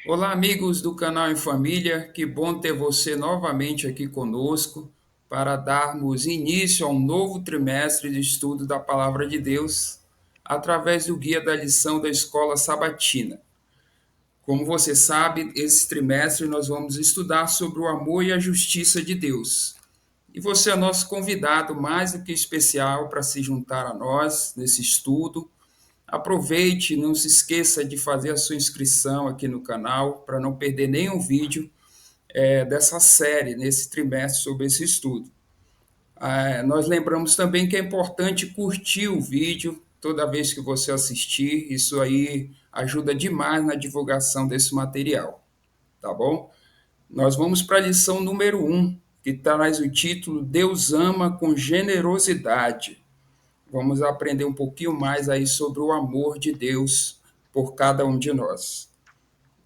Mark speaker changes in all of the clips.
Speaker 1: Olá, amigos do canal Em Família, que bom ter você novamente aqui conosco para darmos início a um novo trimestre de estudo da Palavra de Deus através do guia da lição da Escola Sabatina. Como você sabe, esse trimestre nós vamos estudar sobre o amor e a justiça de Deus. E você é nosso convidado mais do que especial para se juntar a nós nesse estudo. Aproveite, não se esqueça de fazer a sua inscrição aqui no canal para não perder nenhum vídeo dessa série nesse trimestre sobre esse estudo. Nós lembramos também que é importante curtir o vídeo toda vez que você assistir, isso aí ajuda demais na divulgação desse material, tá bom? Nós vamos para a lição número 1, que traz o título Deus ama com generosidade. Vamos aprender um pouquinho mais aí sobre o amor de Deus por cada um de nós.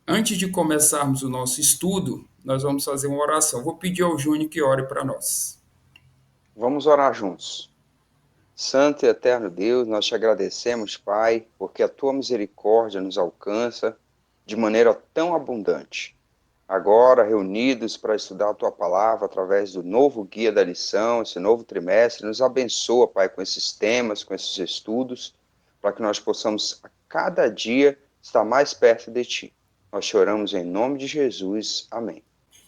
Speaker 1: Antes de começarmos o nosso estudo, nós vamos fazer uma oração. Vou pedir ao Júnior que ore para nós.
Speaker 2: Vamos orar juntos. Santo e eterno Deus, nós te agradecemos, Pai, porque a tua misericórdia nos alcança de maneira tão abundante. Agora, reunidos para estudar a tua palavra através do novo guia da lição, esse novo trimestre, nos abençoa, Pai, com esses temas, com esses estudos, para que nós possamos a cada dia estar mais perto de ti. Nós te oramos em nome de Jesus. Amém.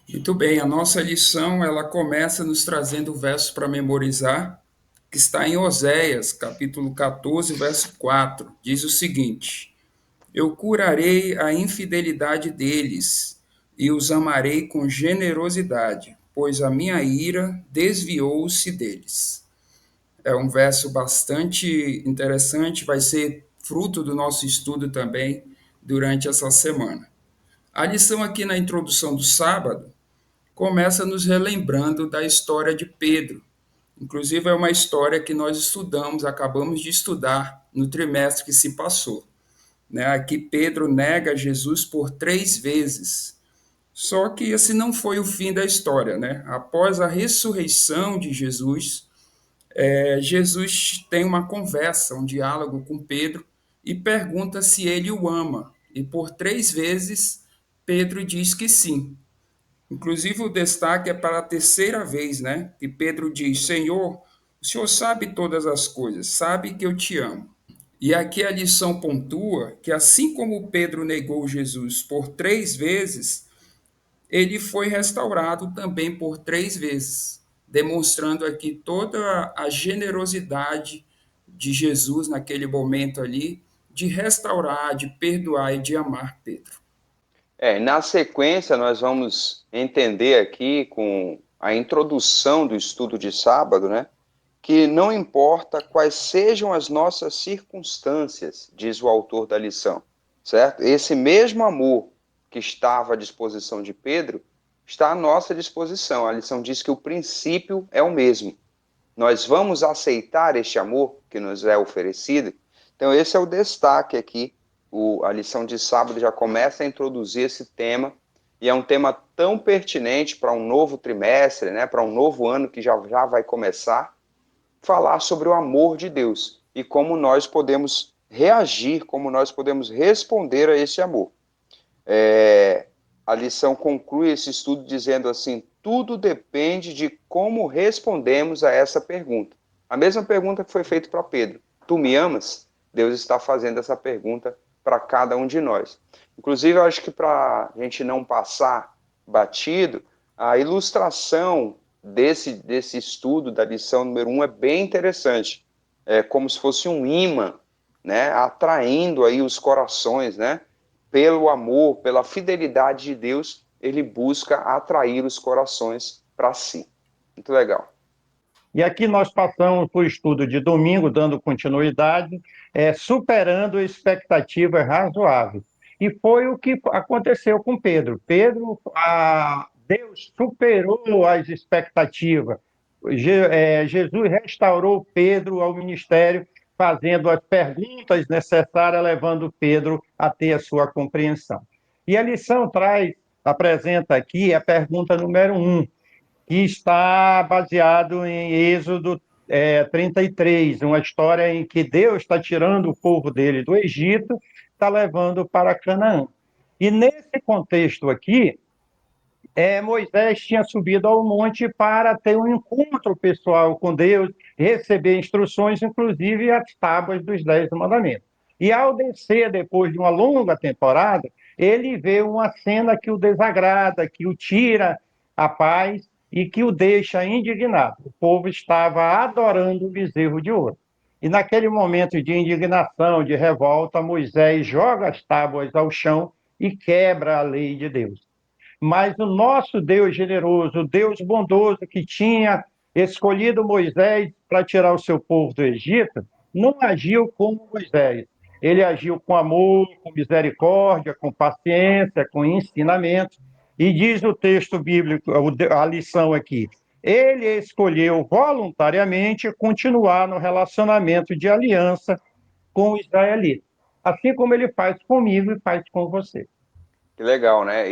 Speaker 1: Muito bem, a nossa lição ela começa nos trazendo o verso para memorizar, que está em Oséias, capítulo 14, verso 4. Diz o seguinte: Eu curarei a infidelidade deles e os amarei com generosidade, pois a minha ira desviou-se deles. É um verso bastante interessante, vai ser fruto do nosso estudo também durante essa semana. A lição aqui na introdução do sábado começa nos relembrando da história de Pedro. Inclusive, é uma história que nós estudamos, acabamos de estudar no trimestre que se passou. Aqui Pedro nega Jesus por 3 vezes. Só que esse não foi o fim da história. Após a ressurreição de Jesus, Jesus tem uma conversa, um diálogo com Pedro e pergunta se ele o ama. E por 3 vezes, Pedro diz que sim. Inclusive, o destaque é para a terceira vez, que Pedro diz: Senhor, o Senhor sabe todas as coisas, sabe que eu te amo. E aqui a lição pontua que, assim como Pedro negou Jesus por 3 vezes, ele foi restaurado também por 3 vezes, demonstrando aqui toda a generosidade de Jesus naquele momento ali, de restaurar, de perdoar e de amar Pedro.
Speaker 2: Na sequência, nós vamos entender aqui, com a introdução do estudo de sábado, que não importa quais sejam as nossas circunstâncias, diz o autor da lição, certo? Esse mesmo amor que estava à disposição de Pedro está à nossa disposição. A lição diz que o princípio é o mesmo. Nós vamos aceitar este amor que nos é oferecido? Então, esse é o destaque aqui. A lição de sábado já começa a introduzir esse tema, e é um tema tão pertinente para um novo trimestre, para um novo ano que já vai começar, falar sobre o amor de Deus e como nós podemos reagir, como nós podemos responder a esse amor. A lição conclui esse estudo dizendo assim: tudo depende de como respondemos a essa pergunta. A mesma pergunta que foi feita para Pedro: tu me amas? Deus está fazendo essa pergunta para cada um de nós. Inclusive, eu acho que para a gente não passar batido, a ilustração desse estudo da lição número 1 é bem interessante. É como se fosse um imã, atraindo aí os corações, pelo amor, pela fidelidade de Deus, ele busca atrair os corações para si. Muito legal.
Speaker 3: E aqui nós passamos por estudo de domingo, dando continuidade, superando expectativas razoáveis. E foi o que aconteceu com Pedro. Deus superou as expectativas. Jesus restaurou Pedro ao ministério, fazendo as perguntas necessárias, levando Pedro a ter a sua compreensão. E a lição apresenta aqui a pergunta número 1. que está baseado em Êxodo 33, uma história em que Deus está tirando o povo dele do Egito, está levando para Canaã. E nesse contexto aqui, Moisés tinha subido ao monte para ter um encontro pessoal com Deus, receber instruções, inclusive as tábuas dos 10 mandamentos. E ao descer, depois de uma longa temporada, ele vê uma cena que o desagrada, que o tira a paz e que o deixa indignado. O povo estava adorando o bezerro de ouro. E naquele momento de indignação, de revolta, Moisés joga as tábuas ao chão e quebra a lei de Deus. Mas o nosso Deus generoso, o Deus bondoso que tinha escolhido Moisés para tirar o seu povo do Egito, não agiu como Moisés. Ele agiu com amor, com misericórdia, com paciência, com ensinamento. E diz o texto bíblico, a lição aqui, ele escolheu voluntariamente continuar no relacionamento de aliança com o israelita, assim como ele faz comigo e faz com você.
Speaker 2: Que legal, né?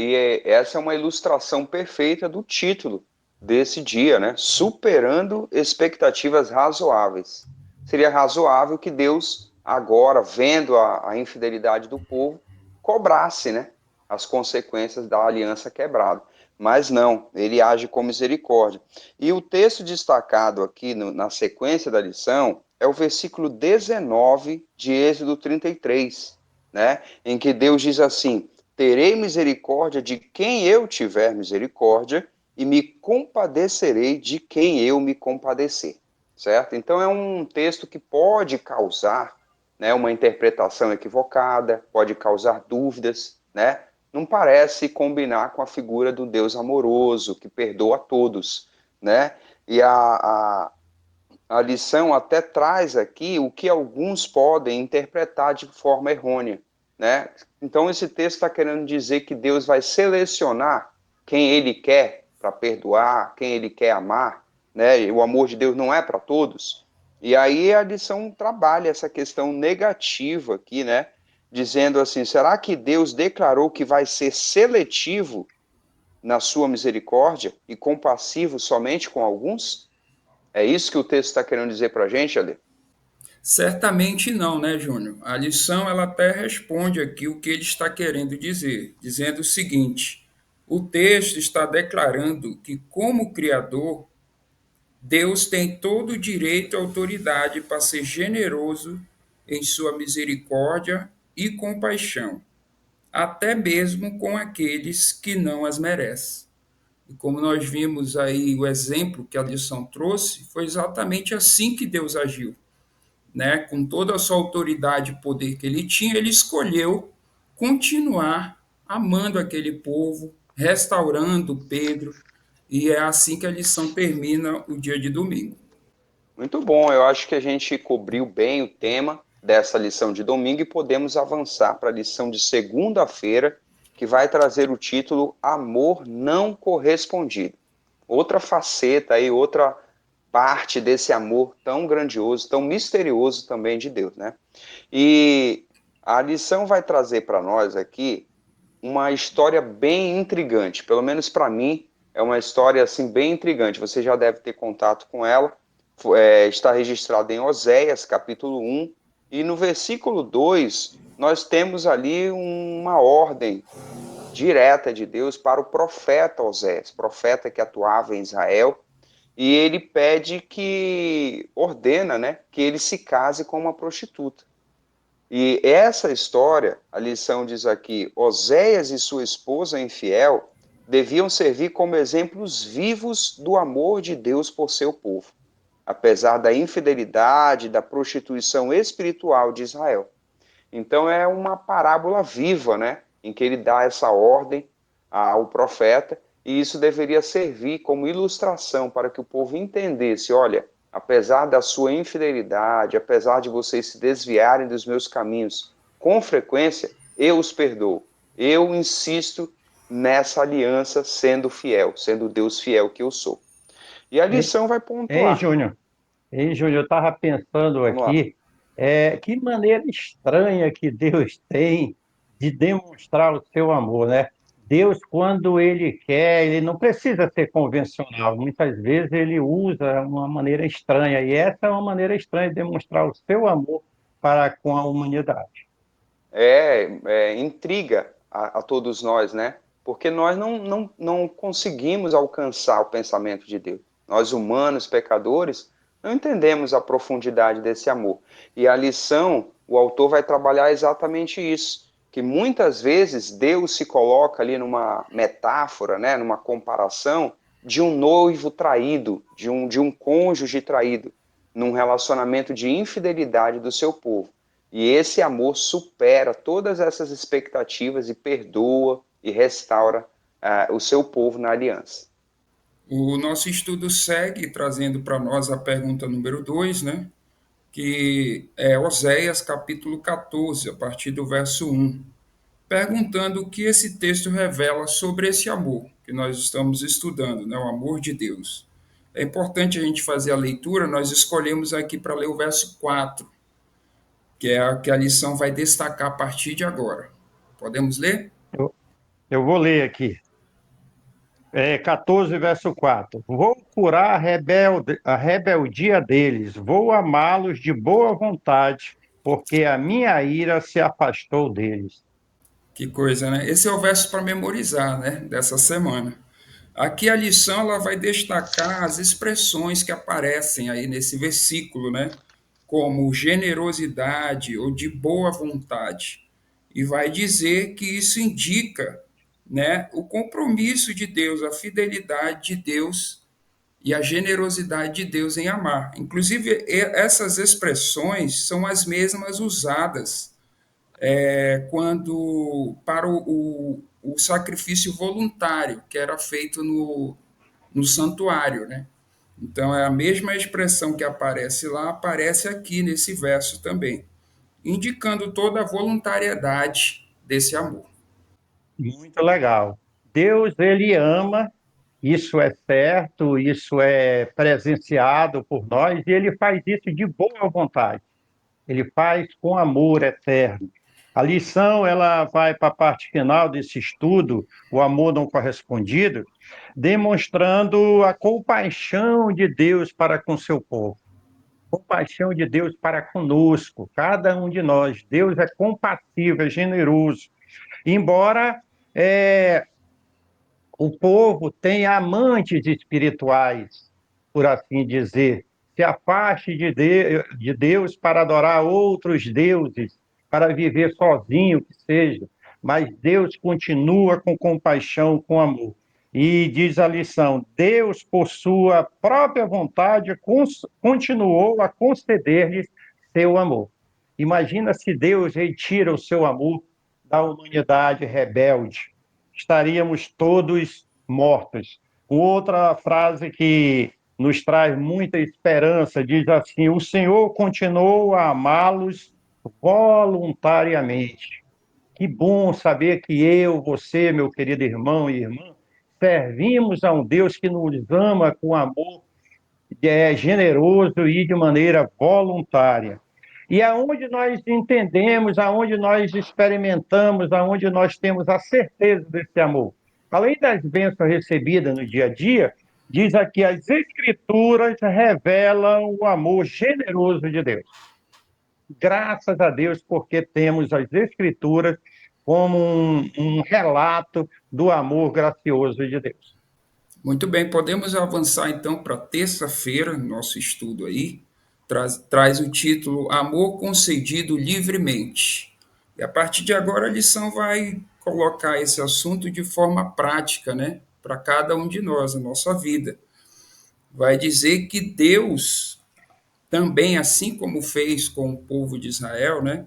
Speaker 2: Essa é uma ilustração perfeita do título desse dia, né? Superando expectativas razoáveis. Seria razoável que Deus, agora, vendo a infidelidade do povo, cobrasse, né? As consequências da aliança quebrada. Mas não, ele age com misericórdia. E o texto destacado aqui na sequência da lição é o versículo 19 de Êxodo 33, né? Em que Deus diz assim: terei misericórdia de quem eu tiver misericórdia e me compadecerei de quem eu me compadecer, certo? Então é um texto que pode causar, né, uma interpretação equivocada, pode causar dúvidas, né? Não parece combinar com a figura do Deus amoroso, que perdoa a todos, né? E a lição até traz aqui o que alguns podem interpretar de forma errônea, né? Então esse texto está querendo dizer que Deus vai selecionar quem Ele quer para perdoar, quem Ele quer amar, né? E o amor de Deus não é para todos. E aí a lição trabalha essa questão negativa aqui, né? Dizendo assim, será que Deus declarou que vai ser seletivo na sua misericórdia e compassivo somente com alguns? É isso que o texto está querendo dizer para a gente, Ale?
Speaker 1: Certamente não, né, Júnior? A lição ela até responde aqui o que ele está querendo dizer, dizendo o seguinte: o texto está declarando que, como Criador, Deus tem todo o direito e autoridade para ser generoso em sua misericórdia e compaixão, até mesmo com aqueles que não as merecem. E como nós vimos aí o exemplo que a lição trouxe, foi exatamente assim que Deus agiu, né? Com toda a sua autoridade e poder que ele tinha, ele escolheu continuar amando aquele povo, restaurando Pedro, e é assim que a lição termina o dia de domingo.
Speaker 2: Muito bom, eu acho que a gente cobriu bem o tema dessa lição de domingo e podemos avançar para a lição de segunda-feira, que vai trazer o título Amor Não Correspondido. Outra faceta aí, outra parte desse amor tão grandioso, tão misterioso também de Deus, né? E a lição vai trazer para nós aqui uma história bem intrigante, pelo menos para mim, é uma história assim bem intrigante. Você já deve ter contato com ela. Está registrada em Oséias, capítulo 1, e no versículo 2, nós temos ali uma ordem direta de Deus para o profeta Oséias, profeta que atuava em Israel, e ele pede que ordena, né, que ele se case com uma prostituta. E essa história, a lição diz aqui, Oséias e sua esposa infiel deviam servir como exemplos vivos do amor de Deus por seu povo, apesar da infidelidade, da prostituição espiritual de Israel. Então é uma parábola viva, né, em que ele dá essa ordem ao profeta, e isso deveria servir como ilustração para que o povo entendesse, olha, apesar da sua infidelidade, apesar de vocês se desviarem dos meus caminhos com frequência, eu os perdoo. Eu insisto nessa aliança sendo fiel, sendo o Deus fiel que eu sou. E a
Speaker 3: Ei,
Speaker 2: lição vai
Speaker 3: ei,
Speaker 2: pontuar.
Speaker 3: Júnior, eu estava pensando
Speaker 2: Vamos lá.
Speaker 3: aqui, que maneira estranha que Deus tem de demonstrar o seu amor, né? Deus, quando ele quer, ele não precisa ser convencional. Muitas vezes ele usa uma maneira estranha, e essa é uma maneira estranha de demonstrar o seu amor para com a humanidade.
Speaker 2: Intriga a todos nós, né? Porque nós não conseguimos alcançar o pensamento de Deus. Nós, humanos, pecadores, não entendemos a profundidade desse amor. E a lição, o autor vai trabalhar exatamente isso, que muitas vezes Deus se coloca ali numa metáfora, né, numa comparação de um noivo traído, de um cônjuge traído, num relacionamento de infidelidade do seu povo. E esse amor supera todas essas expectativas e perdoa e restaura o seu povo na aliança.
Speaker 1: O nosso estudo segue trazendo para nós a pergunta número 2, né? Que é Oséias capítulo 14, a partir do verso 1, perguntando o que esse texto revela sobre esse amor que nós estamos estudando, né? O amor de Deus. É importante a gente fazer a leitura, nós escolhemos aqui para ler o verso 4, que é a que a lição vai destacar a partir de agora. Podemos ler?
Speaker 3: Eu, eu vou ler aqui. 14, verso 4. Vou curar a rebeldia deles, vou amá-los de boa vontade, porque a minha ira se afastou deles.
Speaker 1: Que coisa, né? Esse é o verso para memorizar, né? Dessa semana. Aqui a lição ela vai destacar as expressões que aparecem aí nesse versículo, né? Como generosidade ou de boa vontade. E vai dizer que isso indica, né, o compromisso de Deus, a fidelidade de Deus e a generosidade de Deus em amar. Inclusive, essas expressões são as mesmas usadas quando para o sacrifício voluntário que era feito no santuário, né? Então é a mesma expressão que aparece lá, aparece aqui nesse verso também, indicando toda a voluntariedade desse amor.
Speaker 3: Muito legal. Deus, ele ama, isso é certo, isso é presenciado por nós, e ele faz isso de boa vontade. Ele faz com amor eterno. A lição, ela vai para a parte final desse estudo, o amor não correspondido, demonstrando a compaixão de Deus para com seu povo. Compaixão de Deus para conosco, cada um de nós. Deus é compassivo, é generoso. Embora é, o povo tenha amantes espirituais, por assim dizer, se afaste de Deus para adorar outros deuses, para viver sozinho, que seja, mas Deus continua com compaixão, com amor. E diz a lição: Deus, por sua própria vontade, continuou a conceder-lhes seu amor. Imagina se Deus retira o seu amor da humanidade rebelde, estaríamos todos mortos. Outra frase que nos traz muita esperança diz assim: o Senhor continuou a amá-los voluntariamente. Que bom saber que eu, você, meu querido irmão e irmã, servimos a um Deus que nos ama com amor generoso e de maneira voluntária. E aonde nós entendemos, aonde nós experimentamos, aonde nós temos a certeza desse amor. Além das bênçãos recebidas no dia a dia, diz aqui as Escrituras revelam o amor generoso de Deus. Graças a Deus, porque temos as Escrituras como um relato do amor gracioso de Deus.
Speaker 1: Muito bem, podemos avançar então para terça-feira, nosso estudo aí. Traz o título Amor Concedido Livremente. E a partir de agora a lição vai colocar esse assunto de forma prática, né? Para cada um de nós, a nossa vida. Vai dizer que Deus, também assim como fez com o povo de Israel, né?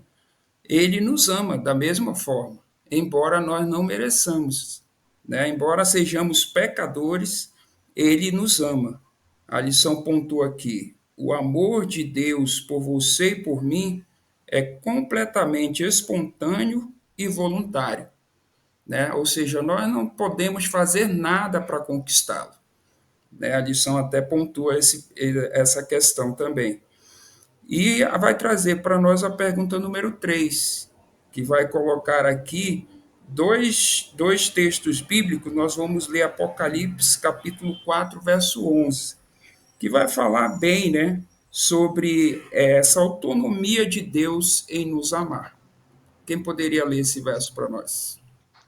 Speaker 1: Ele nos ama da mesma forma, embora nós não mereçamos, né? Embora sejamos pecadores, ele nos ama. A lição pontua aqui: o amor de Deus por você e por mim é completamente espontâneo e voluntário, né? Ou seja, nós não podemos fazer nada para conquistá-lo, né? A lição até pontua essa questão também. E vai trazer para nós a pergunta número 3, que vai colocar aqui dois textos bíblicos, nós vamos ler Apocalipse, capítulo 4, verso 11, que vai falar bem, né, sobre essa autonomia de Deus em nos amar. Quem poderia ler esse verso para nós?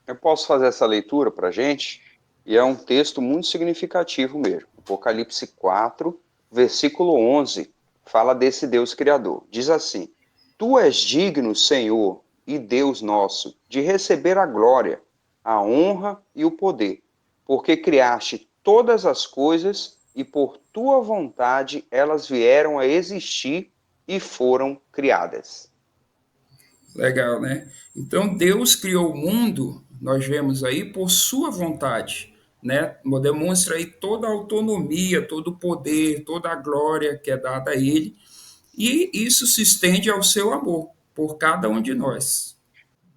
Speaker 2: Eu posso fazer essa leitura para a gente? E é um texto muito significativo mesmo. Apocalipse 4, versículo 11, fala desse Deus Criador. Diz assim: Tu és digno, Senhor e Deus nosso, de receber a glória, a honra e o poder, porque criaste todas as coisas e por tua vontade elas vieram a existir e foram criadas.
Speaker 1: Legal, né? Então Deus criou o mundo, nós vemos aí, por sua vontade, né? Demonstra aí toda a autonomia, todo o poder, toda a glória que é dada a Ele, e isso se estende ao seu amor por cada um de nós.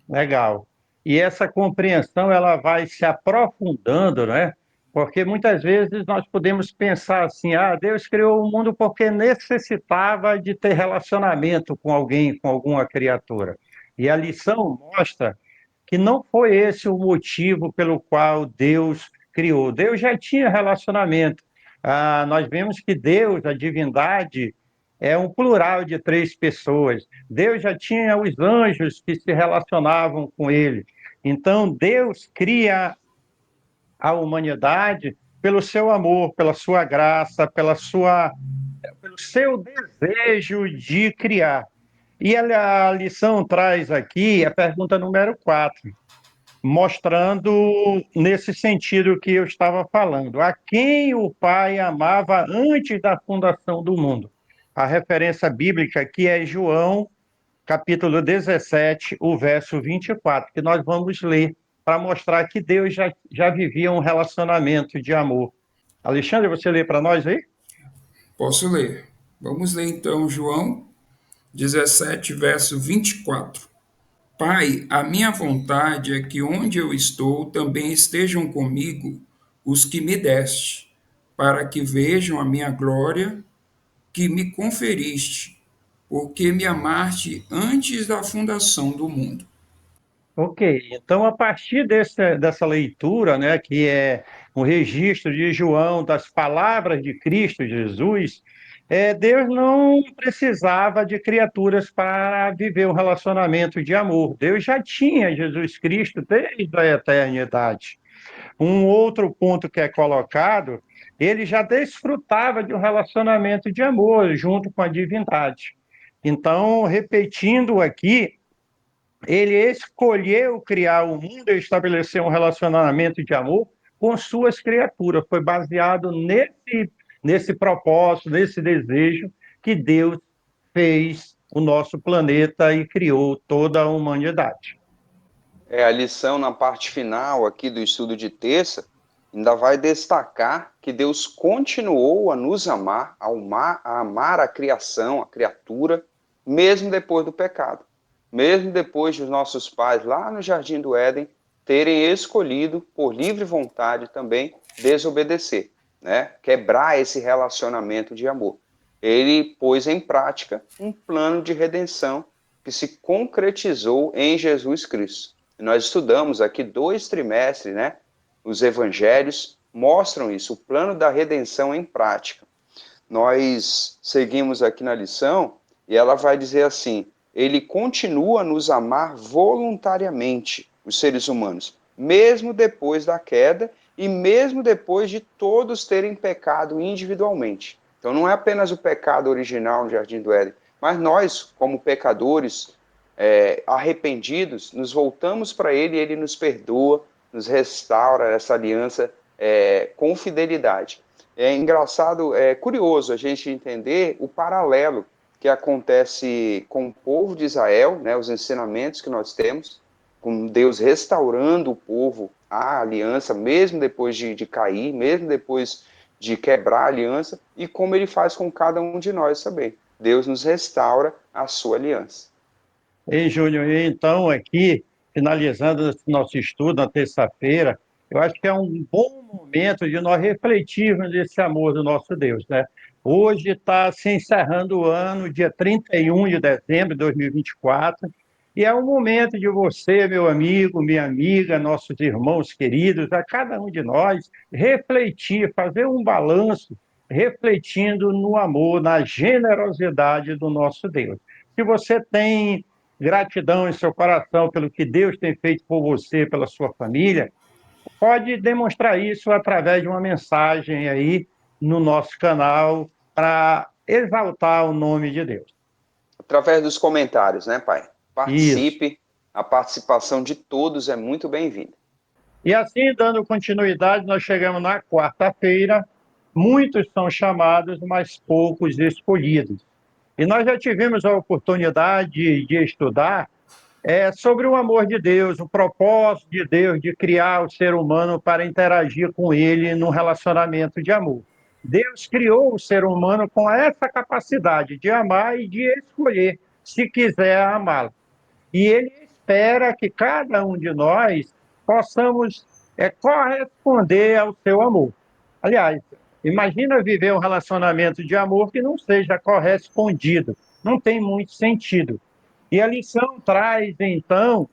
Speaker 3: Legal. E essa compreensão ela vai se aprofundando, né? Porque muitas vezes nós podemos pensar assim: ah, Deus criou o mundo porque necessitava de ter relacionamento com alguém, com alguma criatura. E a lição mostra que não foi esse o motivo pelo qual Deus criou. Deus já tinha relacionamento. Ah, nós vemos que Deus, a divindade, é um plural de três pessoas. Deus já tinha os anjos que se relacionavam com ele. Então, Deus cria a humanidade pelo seu amor, pela sua graça, pelo seu desejo de criar. E a lição traz aqui a pergunta número 4, mostrando nesse sentido que eu estava falando. A quem o Pai amava antes da fundação do mundo? A referência bíblica aqui é João, capítulo 17, o verso 24, que nós vamos ler para mostrar que Deus já vivia um relacionamento de amor. Alexandre, você lê para nós aí?
Speaker 1: Posso ler? Vamos ler então João 17, verso 24. Pai, a minha vontade é que onde eu estou também estejam comigo os que me deste, para que vejam a minha glória que me conferiste, porque me amaste antes da fundação do mundo.
Speaker 3: Ok, então a partir dessa leitura, né, que é um registro de João das palavras de Cristo Jesus, Deus não precisava de criaturas para viver um relacionamento de amor. Deus já tinha Jesus Cristo desde a eternidade. Um outro ponto que é colocado, ele já desfrutava de um relacionamento de amor junto com a divindade. Então, repetindo aqui, ele escolheu criar o mundo e estabelecer um relacionamento de amor com suas criaturas. Foi baseado nesse propósito, nesse desejo que Deus fez o nosso planeta e criou toda a humanidade.
Speaker 2: A lição na parte final aqui do estudo de terça ainda vai destacar que Deus continuou a nos amar, a amar a criação, a criatura, mesmo depois do pecado. Mesmo depois de os nossos pais lá no Jardim do Éden terem escolhido, por livre vontade também, desobedecer, né? Quebrar esse relacionamento de amor. Ele pôs em prática um plano de redenção que se concretizou em Jesus Cristo. Nós estudamos aqui 2 trimestres, né? Os evangelhos mostram isso, o plano da redenção em prática. Nós seguimos aqui na lição e ela vai dizer assim: ele continua a nos amar voluntariamente, os seres humanos, mesmo depois da queda e mesmo depois de todos terem pecado individualmente. Então não é apenas o pecado original no Jardim do Éden, mas nós, como pecadores, arrependidos, nos voltamos para Ele e Ele nos perdoa, nos restaura essa aliança com fidelidade. É engraçado, é curioso a gente entender o paralelo que acontece com o povo de Israel, né, os ensinamentos que nós temos, com Deus restaurando o povo à aliança, mesmo depois de cair, mesmo depois de quebrar a aliança, e como Ele faz com cada um de nós também. Deus nos restaura a sua aliança.
Speaker 3: Ei, Júnior, e então aqui, finalizando esse nosso estudo na terça-feira, eu acho que é um bom momento de nós refletirmos nesse amor do nosso Deus, né? Hoje está se encerrando o ano, dia 31 de dezembro de 2024, E é um momento de você, meu amigo, minha amiga, nossos irmãos queridos, a cada um de nós, refletir, fazer um balanço, refletindo no amor, na generosidade do nosso Deus. Se você tem gratidão em seu coração pelo que Deus tem feito por você, pela sua família, pode demonstrar isso através de uma mensagem aí no nosso canal para exaltar o nome de Deus.
Speaker 2: Através dos comentários, né, pai?
Speaker 3: Isso.
Speaker 2: Participe, a participação de todos é muito bem-vinda.
Speaker 3: E assim, dando continuidade, nós chegamos na quarta-feira. Muitos são chamados, mas poucos escolhidos. E nós já tivemos a oportunidade de estudar sobre o amor de Deus, o propósito de Deus de criar o ser humano para interagir com ele num relacionamento de amor. Deus criou o ser humano com essa capacidade de amar e de escolher se quiser amá-lo. E ele espera que cada um de nós possamos corresponder ao seu amor. Aliás, imagina viver um relacionamento de amor que não seja correspondido. Não tem muito sentido. E a lição traz, então,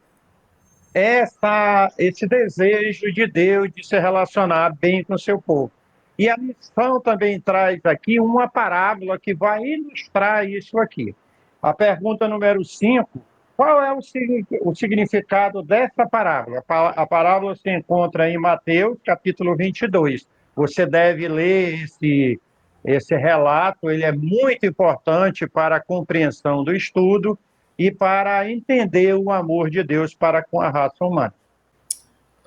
Speaker 3: esse desejo de Deus de se relacionar bem com o seu povo. E a lição também traz aqui uma parábola que vai ilustrar isso aqui. A pergunta número 5: qual é o significado dessa parábola? A parábola se encontra em Mateus, capítulo 22. Você deve ler esse relato, ele é muito importante para a compreensão do estudo e para entender o amor de Deus para com a raça humana.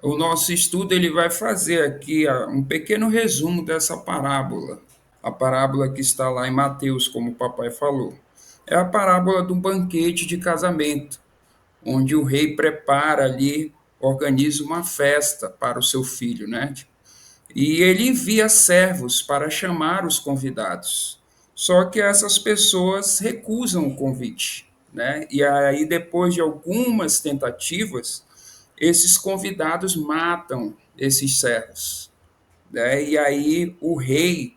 Speaker 1: O nosso estudo ele vai fazer aqui um pequeno resumo dessa parábola. A parábola que está lá em Mateus, como o papai falou. É a parábola do banquete de casamento, onde o rei prepara ali, organiza uma festa para o seu filho, né? E ele envia servos para chamar os convidados. Só que essas pessoas recusam o convite, né? E aí, depois de algumas tentativas, esses convidados matam esses servos, né? E aí o rei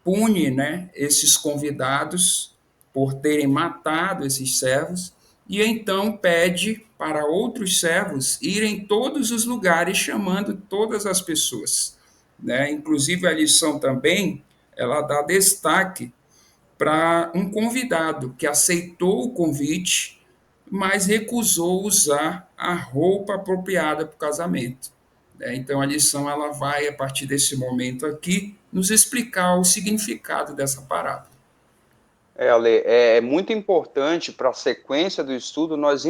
Speaker 1: pune, né, esses convidados por terem matado esses servos e então pede para outros servos irem em todos os lugares chamando todas as pessoas, né? Inclusive a lição também ela dá destaque para um convidado que aceitou o convite, mas recusou usar a roupa apropriada para o casamento. Então a lição ela vai, a partir desse momento aqui, nos explicar o significado dessa parábola.
Speaker 2: Ale, é muito importante para a sequência do estudo nós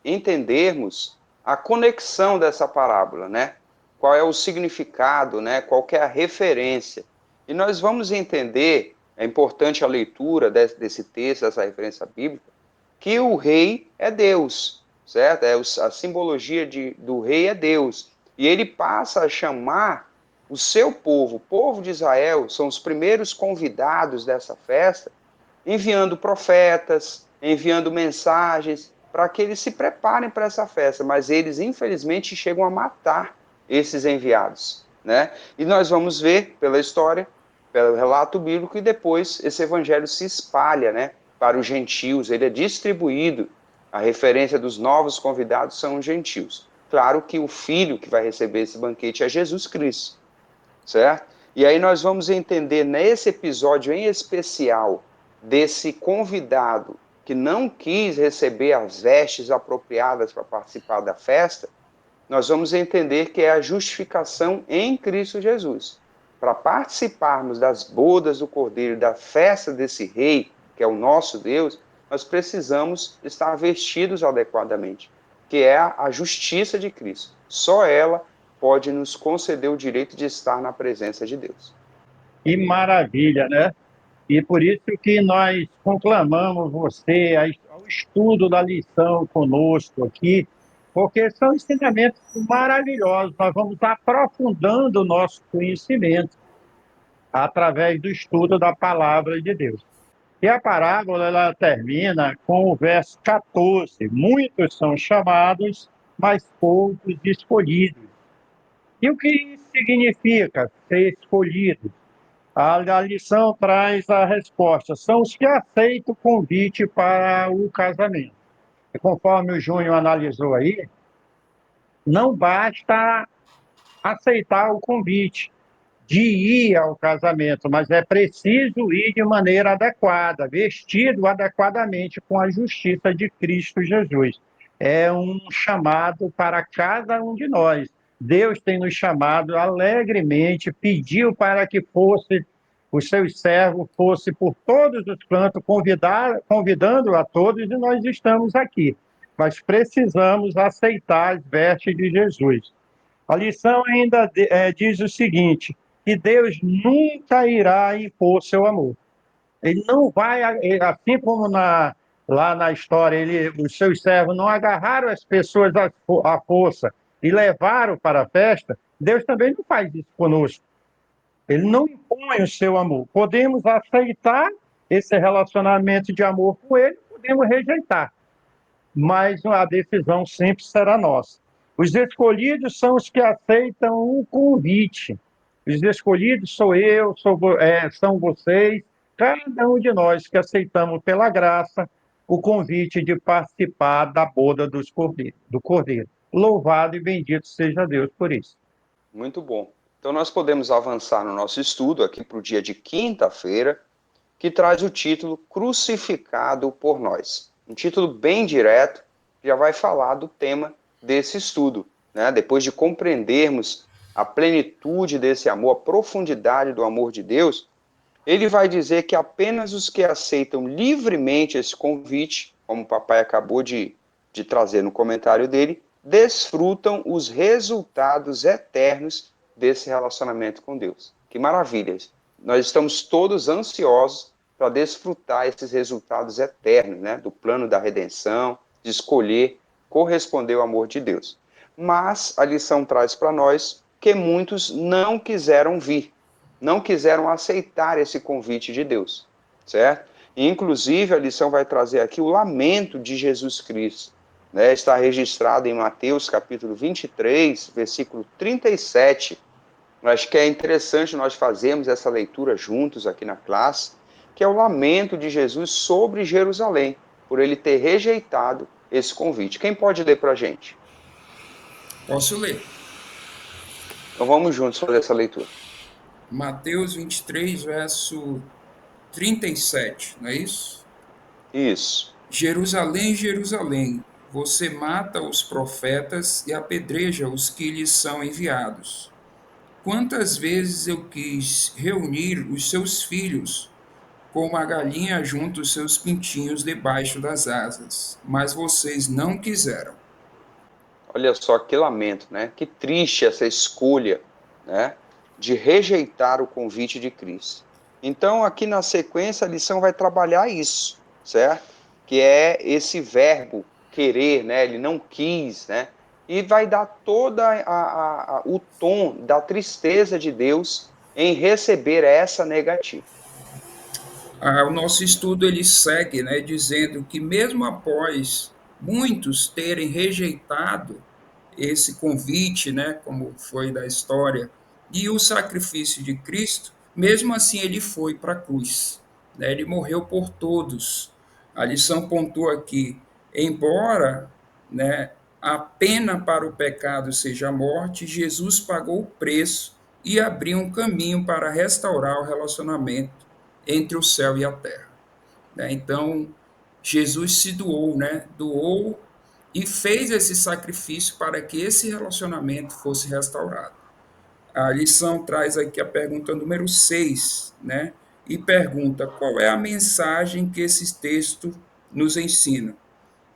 Speaker 2: entendermos a conexão dessa parábola, né? Qual é o significado, né? Qual que é a referência. E nós vamos entender, é importante a leitura desse texto, dessa referência bíblica, que o rei é Deus, certo? A simbologia do rei é Deus. E ele passa a chamar o seu povo, o povo de Israel, são os primeiros convidados dessa festa, enviando profetas, enviando mensagens, para que eles se preparem para essa festa, mas eles, infelizmente, chegam a matar esses enviados, né? E nós vamos ver pela história, pelo relato bíblico, e depois esse evangelho se espalha, né, para os gentios, ele é distribuído, a referência dos novos convidados são os gentios. Claro que o filho que vai receber esse banquete é Jesus Cristo, certo? E aí nós vamos entender nesse episódio em especial desse convidado que não quis receber as vestes apropriadas para participar da festa, nós vamos entender que é a justificação em Cristo Jesus. Para participarmos das bodas do Cordeiro, da festa desse rei, que é o nosso Deus, nós precisamos estar vestidos adequadamente, que é a justiça de Cristo. Só ela pode nos conceder o direito de estar na presença de Deus.
Speaker 3: Que maravilha, né? E por isso que nós conclamamos você ao estudo da lição conosco aqui, porque são ensinamentos maravilhosos. Nós vamos aprofundando o nosso conhecimento através do estudo da palavra de Deus. E a parábola ela termina com o verso 14. Muitos são chamados, mas poucos escolhidos. E o que isso significa ser escolhido? A lição traz a resposta. São os que aceitam o convite para o casamento. E conforme o Júnior analisou aí, não basta aceitar o convite de ir ao casamento, mas é preciso ir de maneira adequada, vestido adequadamente com a justiça de Cristo Jesus. É um chamado para cada um de nós. Deus tem nos chamado alegremente, pediu para que fosse os seus servos, fosse por todos os cantos, convidando a todos, e nós estamos aqui. Mas precisamos aceitar as vestes de Jesus. A lição ainda diz o seguinte, que Deus nunca irá impor seu amor. Ele não vai, assim como lá na história, os seus servos não agarraram as pessoas à força e levaram para a festa, Deus também não faz isso conosco. Ele não impõe o seu amor. Podemos aceitar esse relacionamento de amor com ele, podemos rejeitar, mas a decisão sempre será nossa. Os escolhidos são os que aceitam o convite. Os escolhidos sou eu, são vocês, cada um de nós que aceitamos pela graça o convite de participar da boda do Cordeiro. Louvado e bendito seja Deus por isso.
Speaker 2: Muito bom. Então nós podemos avançar no nosso estudo aqui para o dia de quinta-feira, que traz o título Crucificado por Nós. Um título bem direto, já vai falar do tema desse estudo, né? Depois de compreendermos a plenitude desse amor, a profundidade do amor de Deus, ele vai dizer que apenas os que aceitam livremente esse convite, como o papai acabou de trazer no comentário dele, desfrutam os resultados eternos desse relacionamento com Deus. Que maravilha! Nós estamos todos ansiosos para desfrutar esses resultados eternos, né? Do plano da redenção, de escolher corresponder ao amor de Deus. Mas a lição traz para nós que muitos não quiseram vir, não quiseram aceitar esse convite de Deus, certo? E, inclusive, a lição vai trazer aqui o lamento de Jesus Cristo, né? Está registrado em Mateus capítulo 23, versículo 37. Eu acho que é interessante nós fazermos essa leitura juntos aqui na classe, que é o lamento de Jesus sobre Jerusalém, por ele ter rejeitado esse convite. Quem pode ler para a gente?
Speaker 1: Posso ler.
Speaker 2: Então vamos juntos fazer essa leitura.
Speaker 1: Mateus 23, verso 37, não é isso?
Speaker 2: Isso.
Speaker 1: Jerusalém, Jerusalém, você mata os profetas e apedreja os que lhes são enviados. Quantas vezes eu quis reunir os seus filhos, como a galinha junta os seus pintinhos debaixo das asas, mas vocês não quiseram.
Speaker 2: Olha só que lamento, né? Que triste essa escolha, né? De rejeitar o convite de Cristo. Então, aqui na sequência, a lição vai trabalhar isso, certo? Que é esse verbo querer, né? Ele não quis, né? E vai dar toda o tom da tristeza de Deus em receber essa negativa.
Speaker 1: O nosso estudo ele segue, né, dizendo que mesmo após muitos terem rejeitado esse convite, né, como foi da história, e o sacrifício de Cristo, mesmo assim ele foi para a cruz, né, ele morreu por todos. A lição pontua aqui, embora, né, a pena para o pecado seja a morte, Jesus pagou o preço e abriu um caminho para restaurar o relacionamento entre o céu e a terra. Né? Então, Jesus se doou, né? Doou e fez esse sacrifício para que esse relacionamento fosse restaurado. A lição traz aqui a pergunta número 6, né? E pergunta qual é a mensagem que esse texto nos ensina.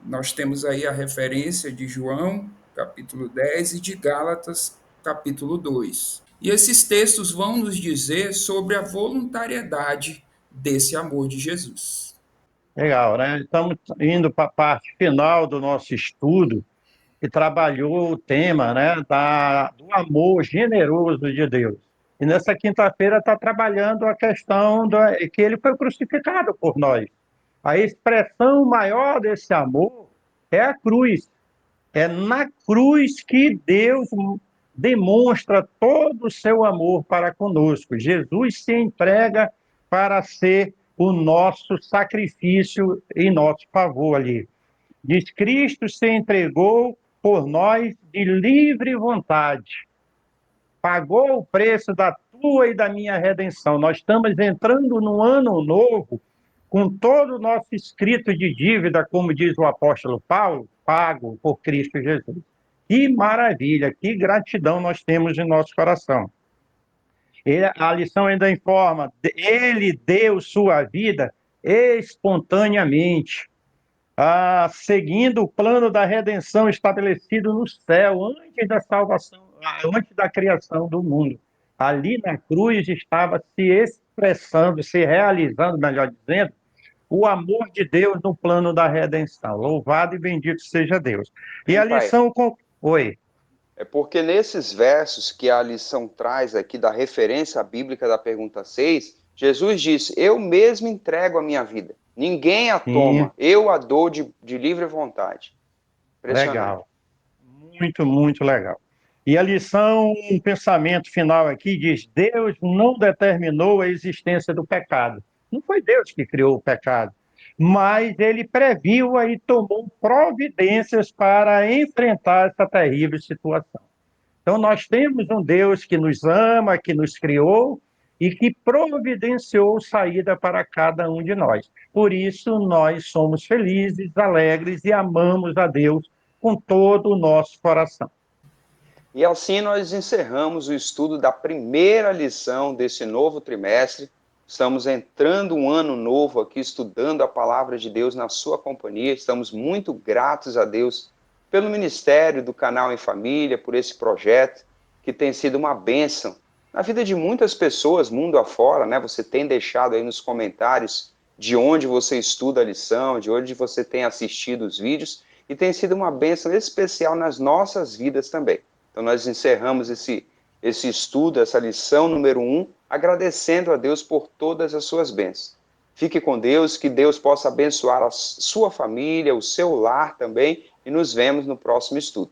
Speaker 1: Nós temos aí a referência de João, capítulo 10, e de Gálatas, capítulo 2. E esses textos vão nos dizer sobre a voluntariedade desse amor de Jesus.
Speaker 3: Legal, né? Estamos indo para a parte final do nosso estudo, que trabalhou o tema, né, do amor generoso de Deus. E nessa quinta-feira está trabalhando a questão que ele foi crucificado por nós. A expressão maior desse amor é a cruz. É na cruz que Deus demonstra todo o seu amor para conosco. Jesus se entrega para ser o nosso sacrifício em nosso favor ali. Diz: Cristo se entregou por nós de livre vontade, pagou o preço da tua e da minha redenção. Nós estamos entrando num ano novo com todo o nosso escrito de dívida, como diz o apóstolo Paulo, pago por Cristo Jesus. Que maravilha, que gratidão nós temos em nosso coração. A lição ainda informa: ele deu sua vida espontaneamente, seguindo o plano da redenção estabelecido no céu, antes da salvação, antes da criação do mundo. Ali na cruz estava se expressando, se realizando, melhor dizendo, o amor de Deus no plano da redenção. Louvado e bendito seja Deus. E
Speaker 2: Hein,
Speaker 3: a
Speaker 2: pai?
Speaker 3: lição... Oi.
Speaker 2: É porque nesses versos que a lição traz aqui da referência bíblica da pergunta 6, Jesus disse: Eu mesmo entrego a minha vida. Ninguém a
Speaker 3: Sim,
Speaker 2: toma, eu a dou de livre vontade. Impressionante.
Speaker 3: legal. Muito, muito legal. E a lição, um pensamento final aqui diz: Deus não determinou a existência do pecado. Não foi Deus que criou o pecado, mas ele previu e tomou providências para enfrentar essa terrível situação. Então, nós temos um Deus que nos ama, que nos criou e que providenciou saída para cada um de nós. Por isso, nós somos felizes, alegres e amamos a Deus com todo o nosso coração.
Speaker 2: E assim nós encerramos o estudo da primeira lição desse novo trimestre. Estamos entrando um ano novo aqui, estudando a palavra de Deus na sua companhia. Estamos muito gratos a Deus pelo ministério do Canal em Família, por esse projeto que tem sido uma bênção na vida de muitas pessoas, mundo afora, né? Você tem deixado aí nos comentários de onde você estuda a lição, de onde você tem assistido os vídeos, e tem sido uma bênção especial nas nossas vidas também. Então, nós encerramos esse estudo, essa lição número 1, agradecendo a Deus por todas as suas bênçãos. Fique com Deus, que Deus possa abençoar a sua família, o seu lar também, e nos vemos no próximo estudo.